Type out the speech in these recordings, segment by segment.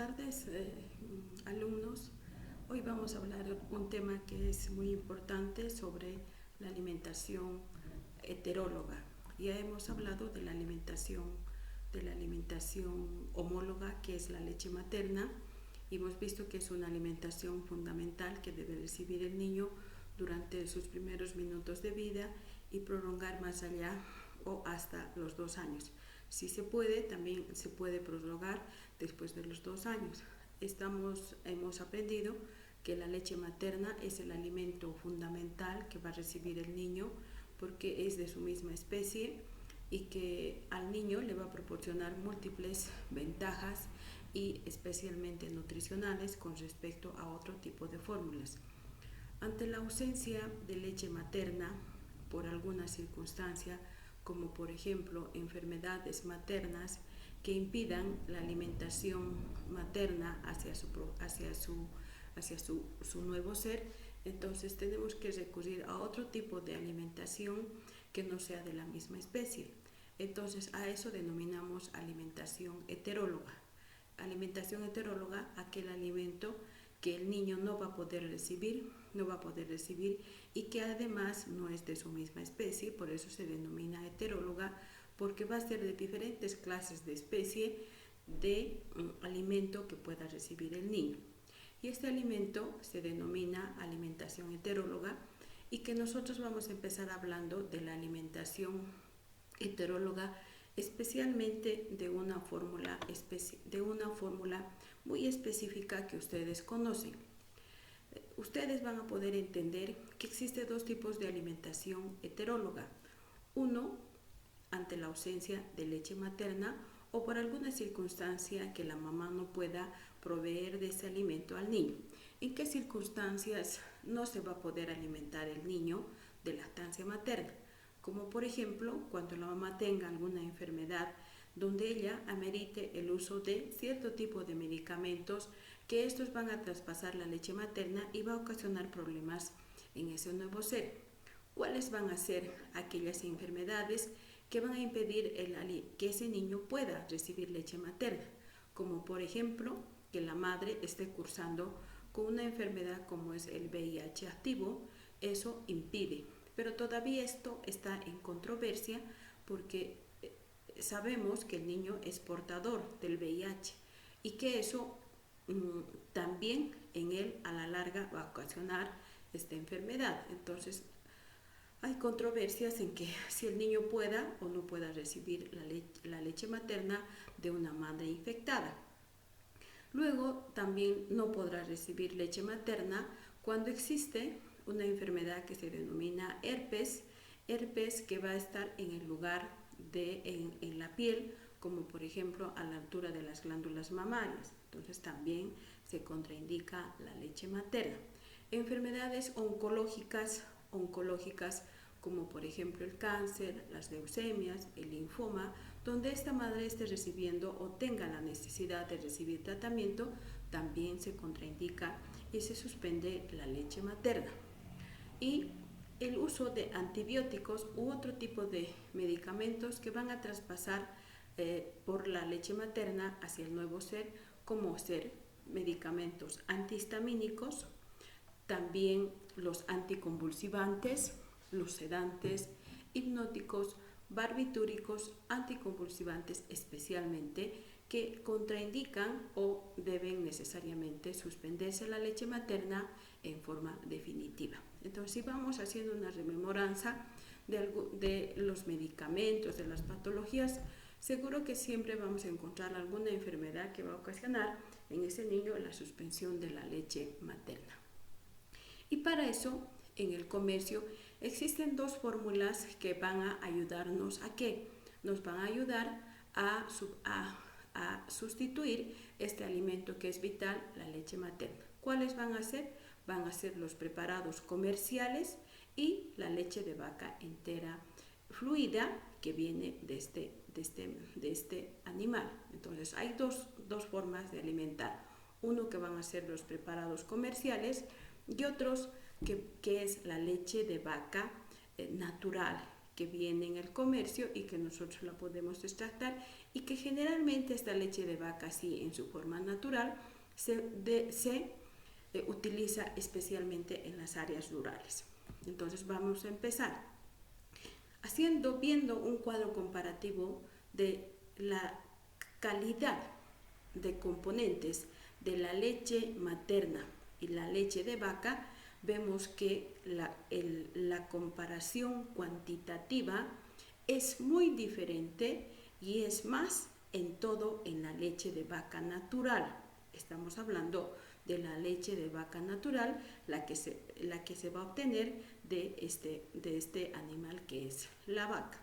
tardes, alumnos. Hoy vamos a hablar de un tema que es muy importante sobre la alimentación heteróloga. Ya hemos hablado de la alimentación homóloga, que es la leche materna, y hemos visto que es una alimentación fundamental que debe recibir el niño durante sus primeros minutos de vida y prolongar más allá o hasta los 2 años. Si se puede, también se puede prolongar después de los 2 años. Hemos aprendido que la leche materna es el alimento fundamental que va a recibir el niño porque es de su misma especie y que al niño le va a proporcionar múltiples ventajas y especialmente nutricionales con respecto a otro tipo de fórmulas. Ante la ausencia de leche materna por alguna circunstancia, como por ejemplo enfermedades maternas que impidan la alimentación materna hacia su nuevo ser, entonces tenemos que recurrir a otro tipo de alimentación que no sea de la misma especie. Entonces a eso denominamos alimentación heteróloga. Alimentación heteróloga, aquel alimento que el niño no va a poder recibir y que además no es de su misma especie, por eso se denomina heteróloga, porque va a ser de diferentes clases de especie de alimento que pueda recibir el niño. Y este alimento se denomina alimentación heteróloga y que nosotros vamos a empezar hablando de la alimentación heteróloga, especialmente de una fórmula muy específica que ustedes conocen. Ustedes van a poder entender que existen 2 tipos de alimentación heteróloga. Uno, ante la ausencia de leche materna o por alguna circunstancia que la mamá no pueda proveer de ese alimento al niño. ¿En qué circunstancias no se va a poder alimentar el niño de lactancia materna? Como por ejemplo cuando la mamá tenga alguna enfermedad donde ella amerite el uso de cierto tipo de medicamentos que estos van a traspasar la leche materna y va a ocasionar problemas en ese nuevo ser. ¿Cuáles van a ser aquellas enfermedades que van a impedir que ese niño pueda recibir leche materna? Como por ejemplo que la madre esté cursando con una enfermedad como es el VIH activo, eso impide. Pero todavía esto está en controversia porque sabemos que el niño es portador del VIH y que eso también en él a la larga va a ocasionar esta enfermedad. Entonces hay controversias en que si el niño pueda o no pueda recibir la leche materna de una madre infectada. Luego también no podrá recibir leche materna cuando existe una enfermedad que se denomina herpes que va a estar en el lugar en la piel, como por ejemplo a la altura de las glándulas mamarias. Entonces también se contraindica la leche materna. Enfermedades oncológicas como por ejemplo el cáncer, las leucemias, el linfoma, donde esta madre esté recibiendo o tenga la necesidad de recibir tratamiento, también se contraindica y se suspende la leche materna. Y el uso de antibióticos u otro tipo de medicamentos que van a traspasar por la leche materna hacia el nuevo ser, como ser medicamentos antihistamínicos, también los anticonvulsivantes, los sedantes, hipnóticos, barbitúricos, anticonvulsivantes especialmente, que contraindican o deben necesariamente suspenderse la leche materna en forma definitiva. Entonces, si vamos haciendo una rememoranza de los medicamentos, de las patologías, seguro que siempre vamos a encontrar alguna enfermedad que va a ocasionar en ese niño la suspensión de la leche materna. Y para eso, en el comercio existen 2 fórmulas que van a ayudarnos a ¿qué? Nos van a ayudar a sustituir este alimento que es vital, la leche materna. ¿Cuáles van a ser? Van a ser los preparados comerciales y la leche de vaca entera fluida que viene de este animal. Entonces hay dos formas de alimentar. Uno que van a ser los preparados comerciales y otros que es la leche de vaca natural, que viene en el comercio y que nosotros la podemos extractar, y que generalmente esta leche de vaca, así en su forma natural, se utiliza especialmente en las áreas rurales. Entonces vamos a empezar viendo un cuadro comparativo de la calidad de componentes de la leche materna y la leche de vaca. Vemos que la comparación cuantitativa es muy diferente y es más en todo en la leche de vaca natural. Estamos hablando de la leche de vaca natural, la que se va a obtener de este animal que es la vaca.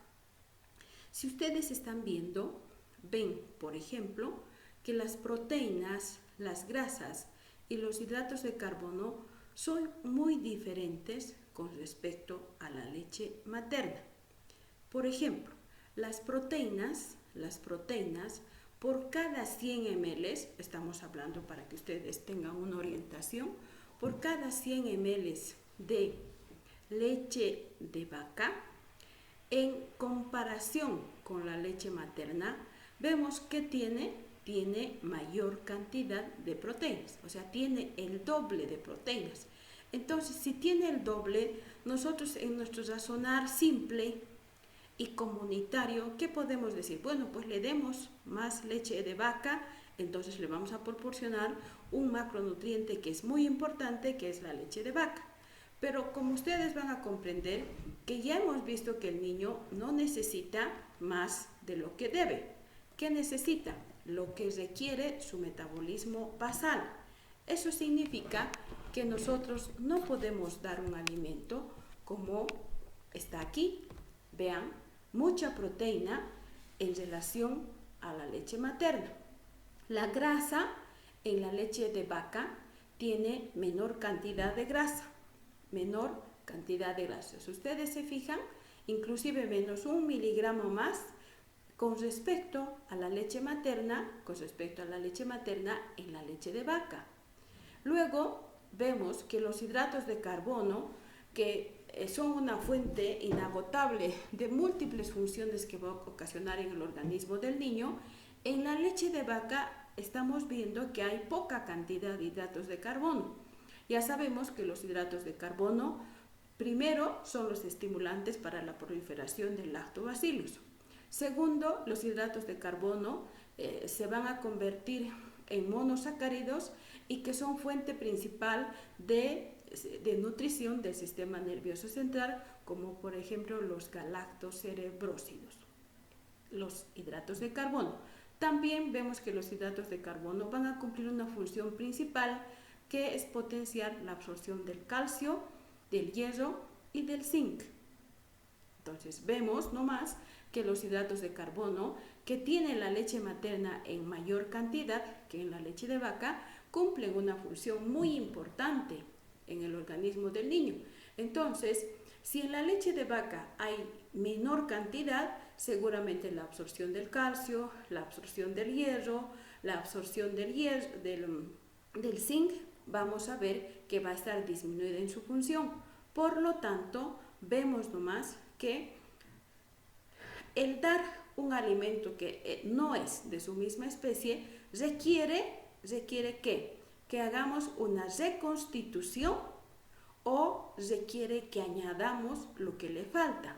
Si ustedes están viendo, ven, por ejemplo, que las proteínas, las grasas y los hidratos de carbono son muy diferentes con respecto a la leche materna. Por ejemplo, las proteínas, por cada 100 ml, estamos hablando para que ustedes tengan una orientación, por cada 100 ml de leche de vaca, en comparación con la leche materna, vemos que tiene mayor cantidad de proteínas, o sea, tiene el doble de proteínas. Entonces, si tiene el doble, nosotros en nuestro razonar simple y comunitario, ¿qué podemos decir? Bueno, pues le demos más leche de vaca, entonces le vamos a proporcionar un macronutriente que es muy importante, que es la leche de vaca. Pero como ustedes van a comprender, que ya hemos visto que el niño no necesita más de lo que debe. ¿Qué necesita? Lo que requiere su metabolismo basal. Eso significa que nosotros no podemos dar un alimento como está aquí. Vean, mucha proteína en relación a la leche materna. La grasa en la leche de vaca tiene menor cantidad de grasa. Si ustedes se fijan, inclusive menos 1 miligramo más con respecto a la leche materna en la leche de vaca. Luego vemos que los hidratos de carbono, que son una fuente inagotable de múltiples funciones que va a ocasionar en el organismo del niño, en la leche de vaca estamos viendo que hay poca cantidad de hidratos de carbono. Ya sabemos que los hidratos de carbono, primero, son los estimulantes para la proliferación del lactobacillus. Segundo, los hidratos de carbono se van a convertir en monosacáridos y que son fuente principal de nutrición del sistema nervioso central, como por ejemplo los galactocerebrósidos, los hidratos de carbono. También vemos que los hidratos de carbono van a cumplir una función principal, que es potenciar la absorción del calcio, del hierro y del zinc. Entonces vemos nomás que los hidratos de carbono que tiene la leche materna en mayor cantidad que en la leche de vaca cumplen una función muy importante en el organismo del niño. Entonces, si en la leche de vaca hay menor cantidad, seguramente la absorción del calcio, la absorción del hierro, la absorción del zinc, vamos a ver que va a estar disminuida en su función. Por lo tanto, vemos nomás que el dar un alimento que no es de su misma especie requiere que hagamos una reconstitución o requiere que añadamos lo que le falta.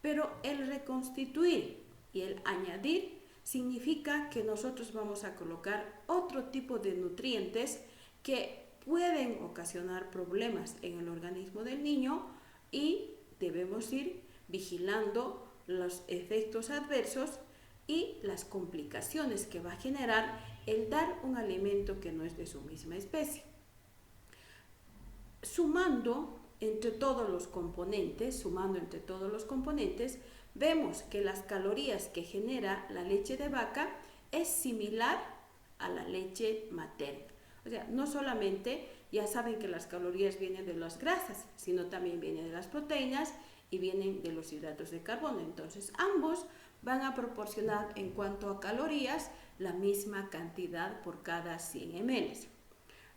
Pero el reconstituir y el añadir significa que nosotros vamos a colocar otro tipo de nutrientes que pueden ocasionar problemas en el organismo del niño y debemos ir vigilando los efectos adversos y las complicaciones que va a generar el dar un alimento que no es de su misma especie. Sumando entre todos los componentes, vemos que las calorías que genera la leche de vaca es similar a la leche materna. O sea, no solamente ya saben que las calorías vienen de las grasas, sino también vienen de las proteínas y vienen de los hidratos de carbono. Entonces, ambos van a proporcionar en cuanto a calorías la misma cantidad por cada 100 ml.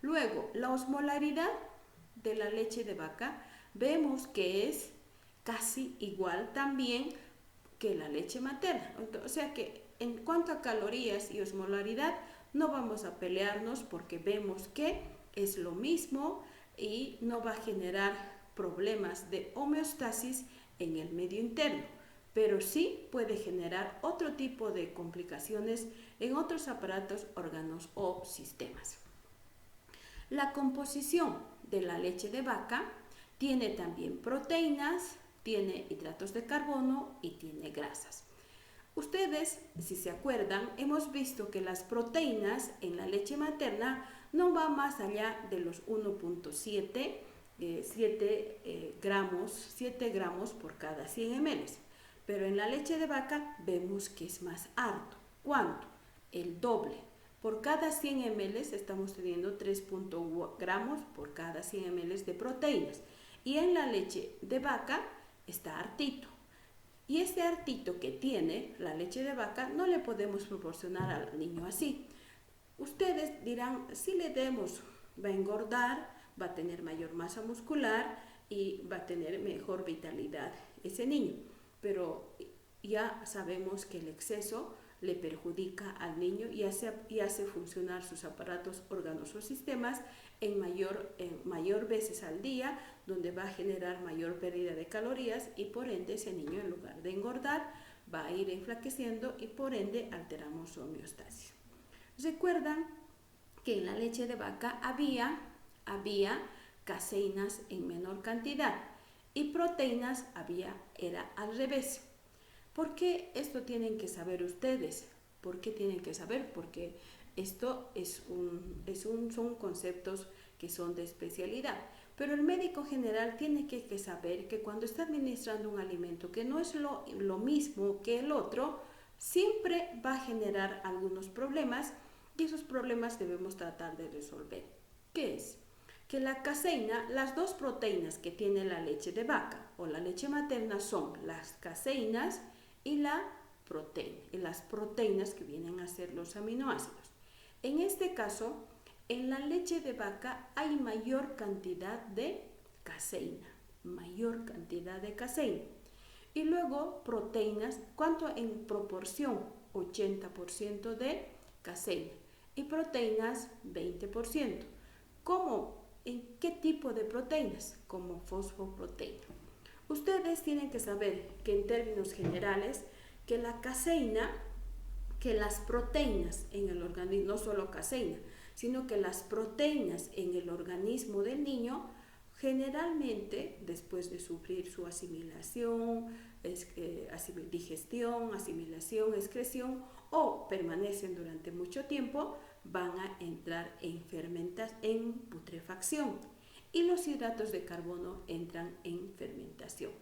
Luego, la osmolaridad de la leche de vaca vemos que es casi igual también que la leche materna. O sea que en cuanto a calorías y osmolaridad, no vamos a pelearnos porque vemos que es lo mismo y no va a generar problemas de homeostasis en el medio interno, pero sí puede generar otro tipo de complicaciones en otros aparatos, órganos o sistemas. La composición de la leche de vaca tiene también proteínas, tiene hidratos de carbono y tiene grasas. Ustedes, si se acuerdan, hemos visto que las proteínas en la leche materna no van más allá de los 1.7 7 gramos por cada 100 ml. Pero en la leche de vaca vemos que es más alto. ¿Cuánto? El doble. Por cada 100 ml estamos teniendo 3.1 gramos por cada 100 ml de proteínas. Y en la leche de vaca está hartito. Y este hartito que tiene la leche de vaca no le podemos proporcionar al niño así. Ustedes dirán, si le demos, va a engordar, va a tener mayor masa muscular y va a tener mejor vitalidad ese niño. Pero ya sabemos que el exceso le perjudica al niño y hace funcionar sus aparatos, órganos o sistemas en mayor veces al día, donde va a generar mayor pérdida de calorías y por ende ese niño, en lugar de engordar, va a ir enflaqueciendo y por ende alteramos su homeostasis. Recuerdan que en la leche de vaca había caseínas en menor cantidad y proteínas era al revés. ¿Por qué esto tienen que saber ustedes? ¿Por qué tienen que saber? Porque esto son conceptos que son de especialidad. Pero el médico general tiene que saber que cuando está administrando un alimento que no es lo mismo que el otro, siempre va a generar algunos problemas y esos problemas debemos tratar de resolver. ¿Qué es? Que la caseína, las dos proteínas que tiene la leche de vaca o la leche materna son las caseínas y las proteínas que vienen a ser los aminoácidos. En este caso, en la leche de vaca hay mayor cantidad de caseína. Y luego proteínas, ¿cuánto en proporción? 80% de caseína y proteínas 20%. ¿Cómo? ¿En qué tipo de proteínas? Como fosfoproteína. Ustedes tienen que saber que en términos generales, que la caseína, que las proteínas en el organismo, no solo caseína, sino que las proteínas en el organismo del niño, generalmente después de sufrir su asimilación, digestión, asimilación, excreción o permanecen durante mucho tiempo, van a entrar en putrefacción y los hidratos de carbono entran en fermentación.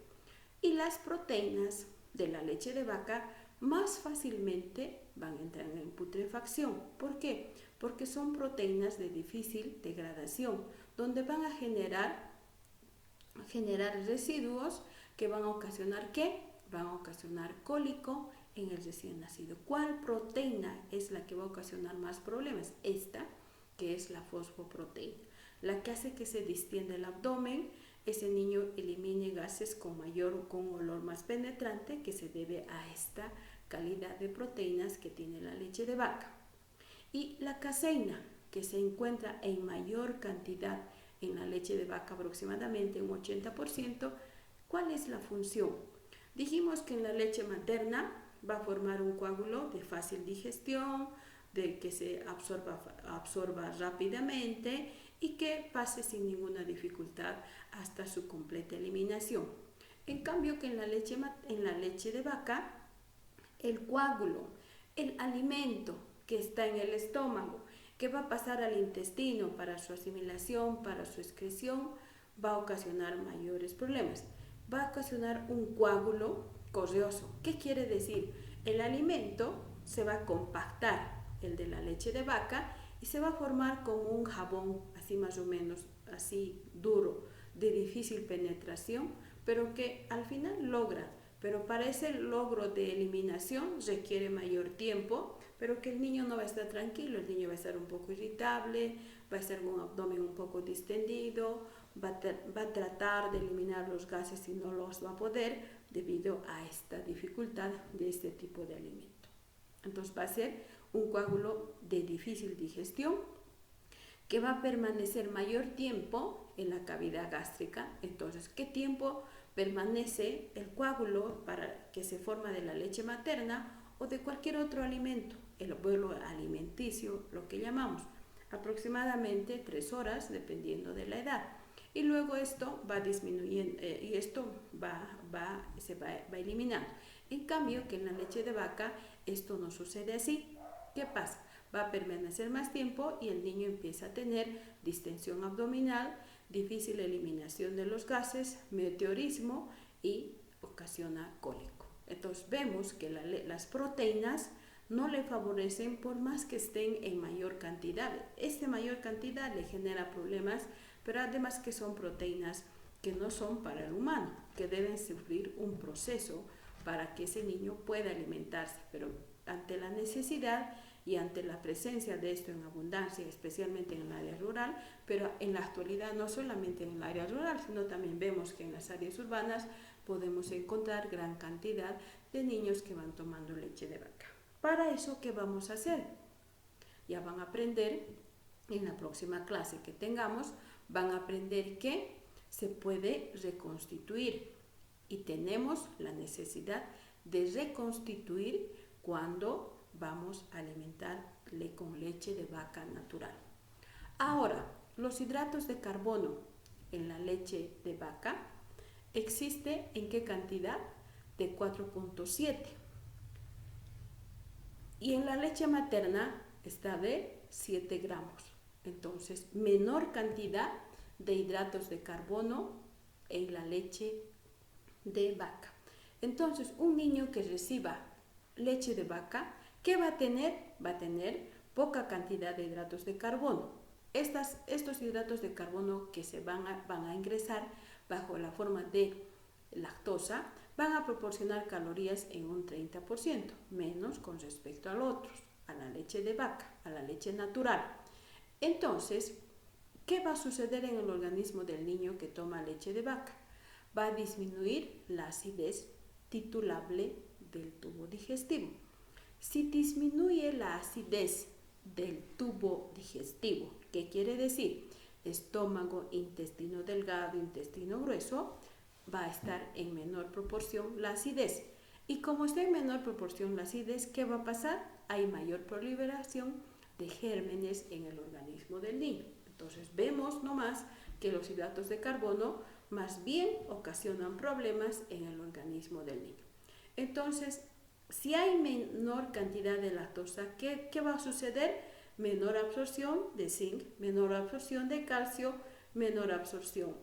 Y las proteínas de la leche de vaca más fácilmente van a entrar en putrefacción. ¿Por qué? Porque son proteínas de difícil degradación, donde van a generar residuos que van a ocasionar ¿qué? Van a ocasionar cólico en el recién nacido. ¿Cuál proteína es la que va a ocasionar más problemas? Esta, que es la fosfoproteína, la que hace que se distienda el abdomen, ese niño elimine gases con olor más penetrante, que se debe a esta calidad de proteínas que tiene la leche de vaca. Y la caseína, que se encuentra en mayor cantidad en la leche de vaca, aproximadamente un 80%, ¿cuál es la función? Dijimos que en la leche materna va a formar un coágulo de fácil digestión, de que se absorba rápidamente y que pase sin ninguna dificultad hasta su completa eliminación. En cambio que en la leche de vaca, el coágulo, el alimento que está en el estómago, que va a pasar al intestino para su asimilación, para su excreción, va a ocasionar mayores problemas. Va a ocasionar un coágulo correoso. ¿Qué quiere decir? El alimento se va a compactar, el de la leche de vaca, y se va a formar como un jabón, así más o menos, así duro, de difícil penetración, pero que al final logra. Pero para ese logro de eliminación requiere mayor tiempo, pero que el niño no va a estar tranquilo, el niño va a estar un poco irritable, va a estar con un abdomen un poco distendido, va a tratar de eliminar los gases y no los va a poder debido a esta dificultad de este tipo de alimento. Entonces va a ser un coágulo de difícil digestión que va a permanecer mayor tiempo en la cavidad gástrica. Entonces, ¿qué tiempo permanece el coágulo para que se forma de la leche materna o de cualquier otro alimento? El vuelo alimenticio, lo que llamamos, aproximadamente 3 horas dependiendo de la edad. Y luego esto va disminuyendo y esto se va eliminando. En cambio, que en la leche de vaca esto no sucede así. ¿Qué pasa? Va a permanecer más tiempo y el niño empieza a tener distensión abdominal, difícil eliminación de los gases, meteorismo y ocasiona cólico. Entonces vemos que las proteínas no le favorecen por más que estén en mayor cantidad. Esta mayor cantidad le genera problemas, pero además que son proteínas que no son para el humano, que deben sufrir un proceso para que ese niño pueda alimentarse, pero ante la necesidad y ante la presencia de esto en abundancia, especialmente en el área rural, pero en la actualidad no solamente en el área rural, sino también vemos que en las áreas urbanas podemos encontrar gran cantidad de niños que van tomando leche de vaca. Para eso, ¿qué vamos a hacer? Ya van a aprender en la próxima clase que tengamos, van a aprender que se puede reconstituir y tenemos la necesidad de reconstituir cuando vamos a alimentarle con leche de vaca natural. Ahora, los hidratos de carbono en la leche de vaca existe en qué cantidad? De 4.7 y en la leche materna está de 7 gramos. Entonces, menor cantidad de hidratos de carbono en la leche de vaca. Entonces, un niño que reciba leche de vaca, ¿qué va a tener? Va a tener poca cantidad de hidratos de carbono. Estos hidratos de carbono que se van a ingresar bajo la forma de lactosa van a proporcionar calorías en un 30%, menos con respecto al otro, a la leche de vaca, a la leche natural. Entonces, ¿qué va a suceder en el organismo del niño que toma leche de vaca? Va a disminuir la acidez titulable del tubo digestivo. Si disminuye la acidez del tubo digestivo, ¿qué quiere decir? Estómago, intestino delgado, intestino grueso, va a estar en menor proporción la acidez. Y como está en menor proporción la acidez, ¿qué va a pasar? Hay mayor proliferación de gérmenes en el organismo del niño. Entonces vemos nomás que los hidratos de carbono más bien ocasionan problemas en el organismo del niño. Entonces, si hay menor cantidad de lactosa, ¿qué va a suceder? Menor absorción de zinc, menor absorción de calcio, menor absorción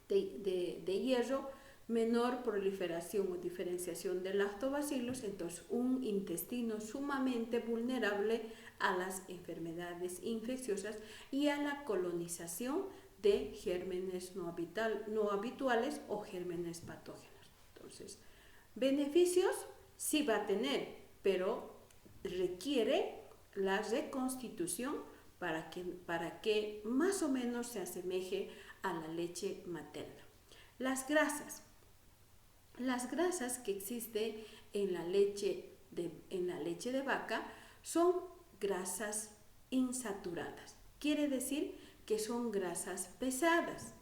de hierro, menor proliferación o diferenciación de lactobacilos, entonces un intestino sumamente vulnerable a las enfermedades infecciosas y a la colonización de gérmenes no habituales o gérmenes patógenos. Entonces, beneficios sí va a tener, pero requiere la reconstitución para que más o menos se asemeje a la leche materna. Las grasas que existen en la leche de vaca son grasas insaturadas. Quiere decir que son grasas pesadas.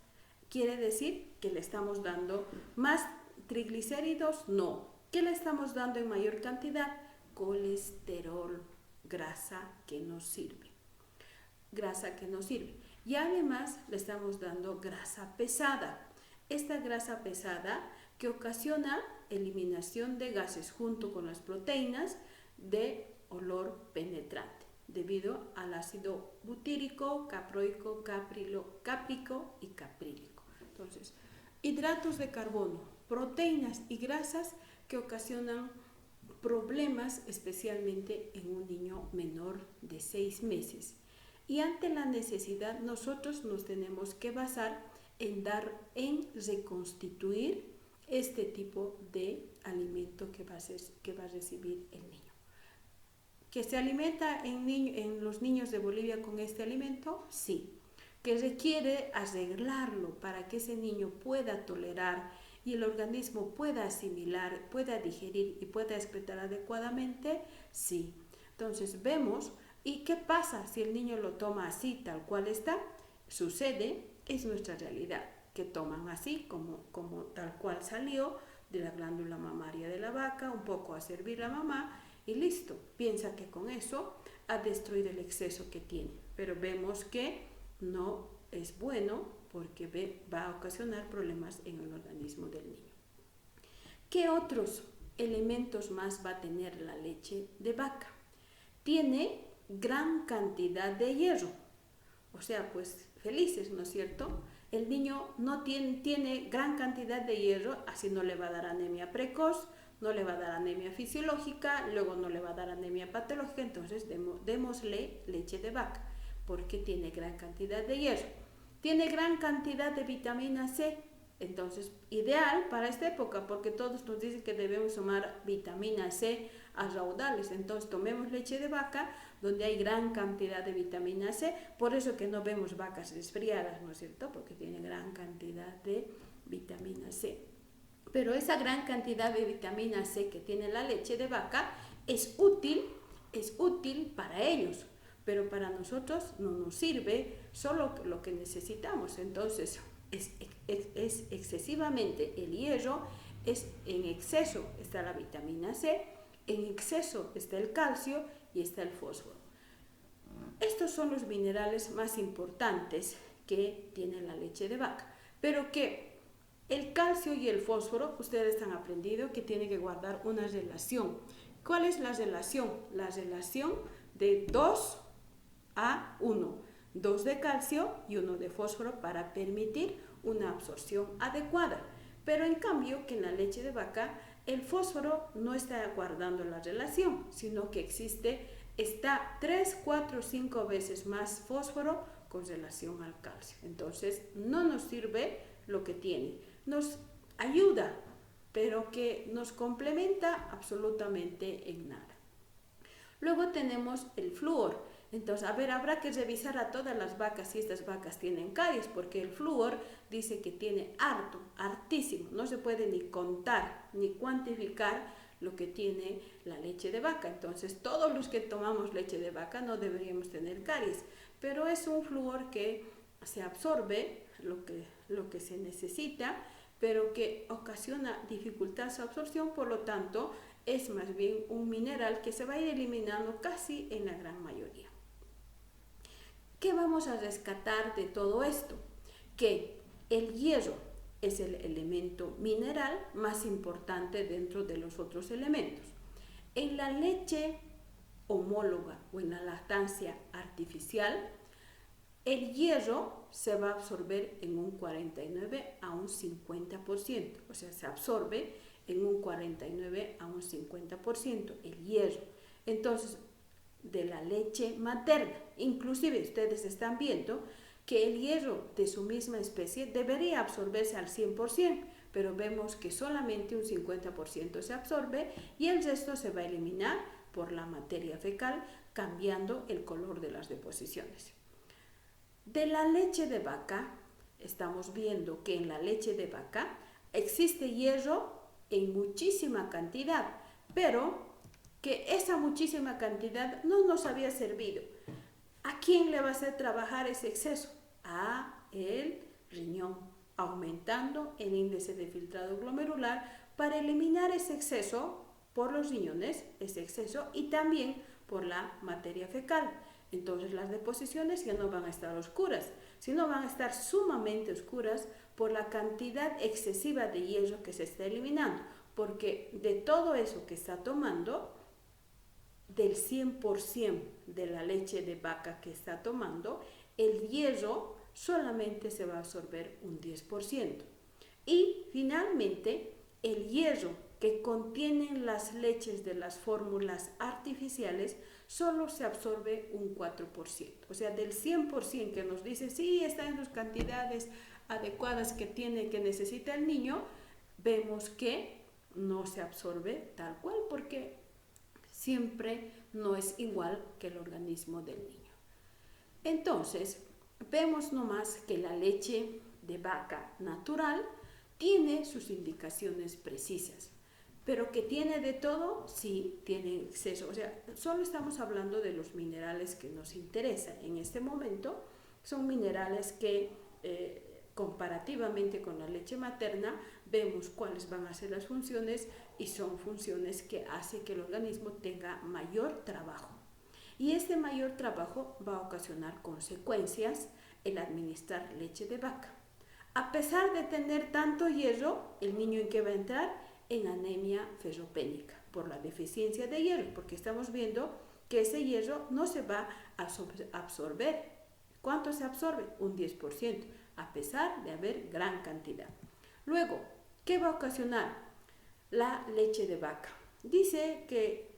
Quiere decir que le estamos dando más triglicéridos, no. ¿Qué le estamos dando en mayor cantidad? Colesterol, grasa que no sirve. Grasa que no sirve. Y además le estamos dando grasa pesada. Esta grasa pesada que ocasiona eliminación de gases junto con las proteínas de olor penetrante debido al ácido butírico, caproico, cáprico y caprílico. Entonces, hidratos de carbono, proteínas y grasas que ocasionan problemas especialmente en un niño menor de 6 meses. Y ante la necesidad nosotros nos tenemos que basar en reconstituir este tipo de alimento que va a recibir el niño. ¿Que se alimenta en los niños de Bolivia con este alimento? Sí. ¿Que requiere arreglarlo para que ese niño pueda tolerar y el organismo pueda asimilar, pueda digerir y pueda excretar adecuadamente? Sí. Entonces vemos, ¿y qué pasa si el niño lo toma así, tal cual está? Sucede, es nuestra realidad, que toman así, como tal cual salió de la glándula mamaria de la vaca, un poco a servir la mamá y listo. Piensa que con eso ha destruido el exceso que tiene, pero vemos que no es bueno porque va a ocasionar problemas en el organismo del niño. ¿Qué otros elementos más va a tener la leche de vaca? Tiene gran cantidad de hierro, o sea, pues felices, ¿no es cierto? El niño no tiene gran cantidad de hierro, así no le va a dar anemia precoz, no le va a dar anemia fisiológica, luego no le va a dar anemia patológica, entonces démosle leche de vaca, porque tiene gran cantidad de hierro. Tiene gran cantidad de vitamina C, entonces ideal para esta época, porque todos nos dicen que debemos tomar vitamina C a raudales, entonces tomemos leche de vaca donde hay gran cantidad de vitamina C, por eso que no vemos vacas resfriadas, ¿no es cierto? Porque tiene gran cantidad de vitamina C. Pero esa gran cantidad de vitamina C que tiene la leche de vaca es útil para ellos, pero para nosotros no nos sirve solo lo que necesitamos. Entonces es excesivamente el hierro, en exceso está la vitamina C, en exceso está el calcio y está el fósforo. Estos son los minerales más importantes que tiene la leche de vaca, pero que el calcio y el fósforo, ustedes han aprendido que tienen que guardar una relación. ¿Cuál es la relación? La relación de 2 a 1. 2 de calcio y 1 de fósforo para permitir una absorción adecuada. Pero en cambio que en la leche de vaca el fósforo no está guardando la relación, sino que está 3, 4, 5 veces más fósforo con relación al calcio. Entonces no nos sirve lo que tiene. Nos ayuda, pero que nos complementa absolutamente en nada. Luego tenemos el flúor. Entonces, habrá que revisar a todas las vacas si estas vacas tienen caries, porque el flúor dice que tiene hartísimo. No se puede ni contar ni cuantificar lo que tiene la leche de vaca. Entonces, todos los que tomamos leche de vaca no deberíamos tener caries, pero es un flúor que se absorbe lo que se necesita, pero que ocasiona dificultad su absorción, por lo tanto es más bien un mineral que se va a ir eliminando casi en la gran mayoría. ¿Qué vamos a rescatar de todo esto? Que el hierro es el elemento mineral más importante dentro de los otros elementos. En la leche homóloga o en la lactancia artificial, el hierro se va a absorber en un 49 a un 50%, o sea, se absorbe en un 49 a un 50% el hierro. Entonces, de la leche materna, inclusive ustedes están viendo que el hierro de su misma especie debería absorberse al 100%, pero vemos que solamente un 50% se absorbe y el resto se va a eliminar por la materia fecal, cambiando el color de las deposiciones. De la leche de vaca, estamos viendo que en la leche de vaca existe hierro en muchísima cantidad, pero que esa muchísima cantidad no nos había servido. ¿A quién le va a hacer trabajar ese exceso? A el riñón, aumentando el índice de filtrado glomerular para eliminar ese exceso por los riñones, ese exceso, y también por la materia fecal. Entonces las deposiciones ya no van a estar oscuras, sino van a estar sumamente oscuras por la cantidad excesiva de hierro que se está eliminando, porque de todo eso que está tomando, del 100% de la leche de vaca que está tomando, el hierro solamente se va a absorber un 10%. Y finalmente, el hierro que contienen las leches de las fórmulas artificiales solo se absorbe un 4%. O sea, del 100% que nos dice, sí, está en sus cantidades adecuadas que necesita el niño, vemos que no se absorbe tal cual porque siempre no es igual que el organismo del niño. Entonces, vemos nomás que la leche de vaca natural tiene sus indicaciones precisas, pero que tiene de todo, sí, tiene exceso. O sea, solo estamos hablando de los minerales que nos interesan en este momento. Son minerales que comparativamente con la leche materna vemos cuáles van a ser las funciones y son funciones que hacen que el organismo tenga mayor trabajo. Y este mayor trabajo va a ocasionar consecuencias el administrar leche de vaca. A pesar de tener tanto hierro, el niño en qué va a entrar en anemia ferropénica por la deficiencia de hierro, porque estamos viendo que ese hierro no se va a absorber. ¿Cuánto se absorbe? Un 10%, a pesar de haber gran cantidad. Luego, ¿qué va a ocasionar la leche de vaca? Dice que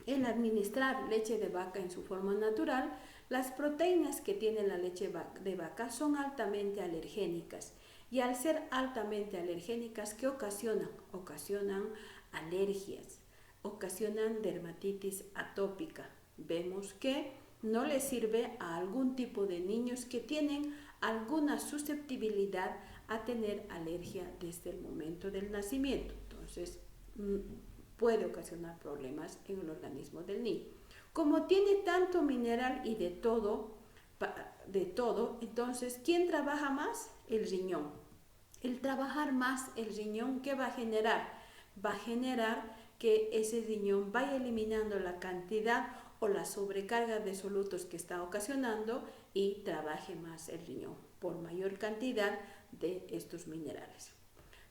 el administrar leche de vaca en su forma natural, las proteínas que tiene la leche de vaca son altamente alergénicas. Y al ser altamente alergénicas, ¿qué ocasionan? Ocasionan alergias, ocasionan dermatitis atópica. Vemos que no le sirve a algún tipo de niños que tienen alguna susceptibilidad a tener alergia desde el momento del nacimiento. Entonces, puede ocasionar problemas en el organismo del niño. Como tiene tanto mineral y de todo, entonces, ¿quién trabaja más? El riñón. El trabajar más el riñón, ¿qué va a generar? Va a generar que ese riñón vaya eliminando la cantidad o la sobrecarga de solutos que está ocasionando y trabaje más el riñón por mayor cantidad de estos minerales.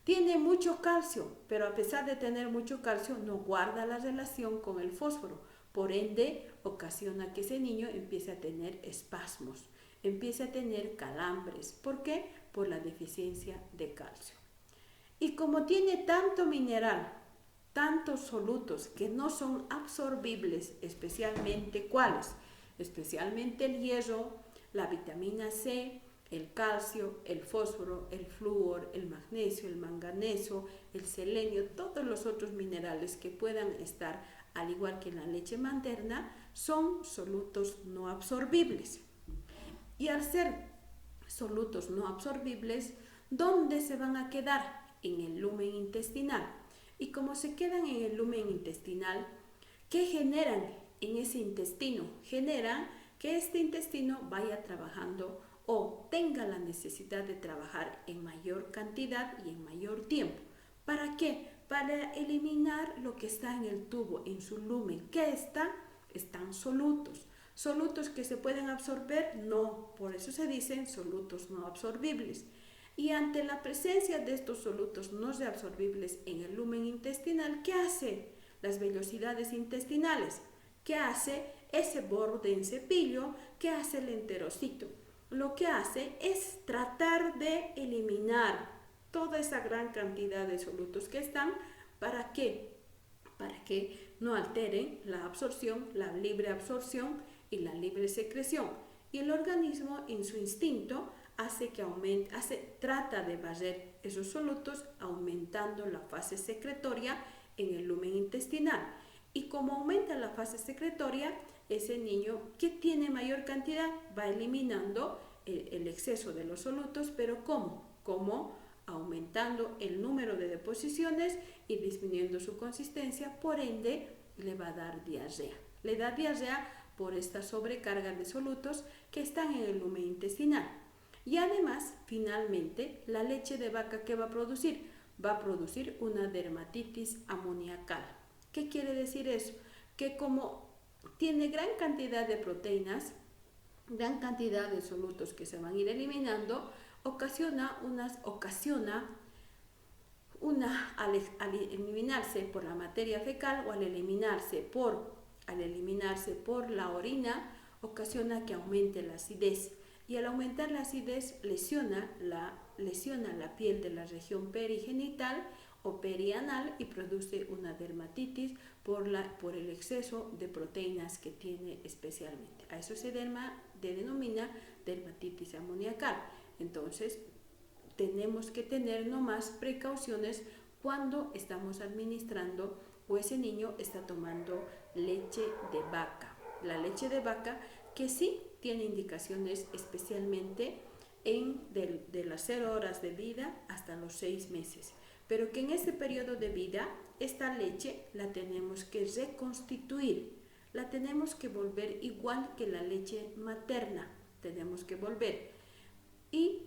Tiene mucho calcio, pero a pesar de tener mucho calcio no guarda la relación con el fósforo. Por ende, ocasiona que ese niño empiece a tener espasmos, empiece a tener calambres. ¿Por qué? Por la deficiencia de calcio. Y como tiene tanto mineral, tantos solutos que no son absorbibles, especialmente ¿cuáles? Especialmente el hierro, la vitamina C, el calcio, el fósforo, el flúor, el magnesio, el manganeso, el selenio, todos los otros minerales que puedan estar, al igual que en la leche materna, son solutos no absorbibles. Y al ser solutos no absorbibles, ¿dónde se van a quedar? En el lumen intestinal. Y como se quedan en el lumen intestinal, ¿qué generan en ese intestino? Generan que este intestino vaya trabajando o tenga la necesidad de trabajar en mayor cantidad y en mayor tiempo. ¿Para qué? Para eliminar lo que está en el tubo, en su lumen. ¿Qué está? Están solutos. ¿Solutos que se pueden absorber? No, por eso se dicen solutos no absorbibles. Y ante la presencia de estos solutos no reabsorbibles en el lumen intestinal, ¿qué hace las vellosidades intestinales? ¿Qué hace ese borde en cepillo? ¿Qué hace el enterocito? Lo que hace es tratar de eliminar toda esa gran cantidad de solutos que están. ¿Para qué? Para que no alteren la absorción, la libre absorción y la libre secreción. Y el organismo, en su instinto, trata de barrer esos solutos aumentando la fase secretoria en el lumen intestinal. Y como aumenta la fase secretoria, ese niño que tiene mayor cantidad va eliminando el exceso de los solutos, pero ¿cómo? Como aumentando el número de deposiciones y disminuyendo su consistencia, por ende le va a dar diarrea. Le da diarrea por esta sobrecarga de solutos que están en el lumen intestinal. Y además, finalmente, la leche de vaca, ¿qué va a producir? Va a producir una dermatitis amoniacal. ¿Qué quiere decir eso? Que como tiene gran cantidad de proteínas, gran cantidad de solutos que se van a ir eliminando, al eliminarse por la materia fecal o al eliminarse por la orina, ocasiona que aumente la acidez. Y al aumentar la acidez lesiona la piel de la región perigenital o perianal y produce una dermatitis por el exceso de proteínas que tiene especialmente. A eso se denomina dermatitis amoniacal. Entonces, tenemos que tener nomás precauciones cuando estamos administrando o ese niño está tomando leche de vaca. La leche de vaca que sí tiene indicaciones especialmente de las 0 horas de vida hasta los 6 meses, pero que en ese periodo de vida esta leche la tenemos que reconstituir, la tenemos que volver igual que la leche materna, tenemos que volver. Y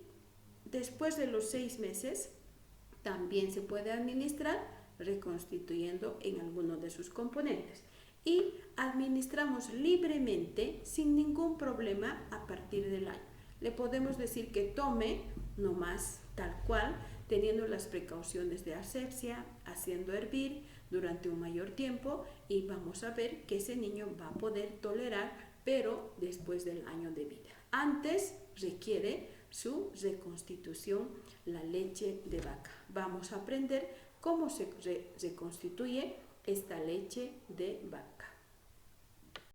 después de los 6 meses también se puede administrar reconstituyendo en alguno de sus componentes. Y administramos libremente sin ningún problema a partir del año. Le podemos decir que tome nomás tal cual, teniendo las precauciones de asepsia, haciendo hervir durante un mayor tiempo, y vamos a ver que ese niño va a poder tolerar, pero después del año de vida. Antes requiere su reconstitución la leche de vaca. Vamos a aprender cómo se reconstituye esta leche de vaca.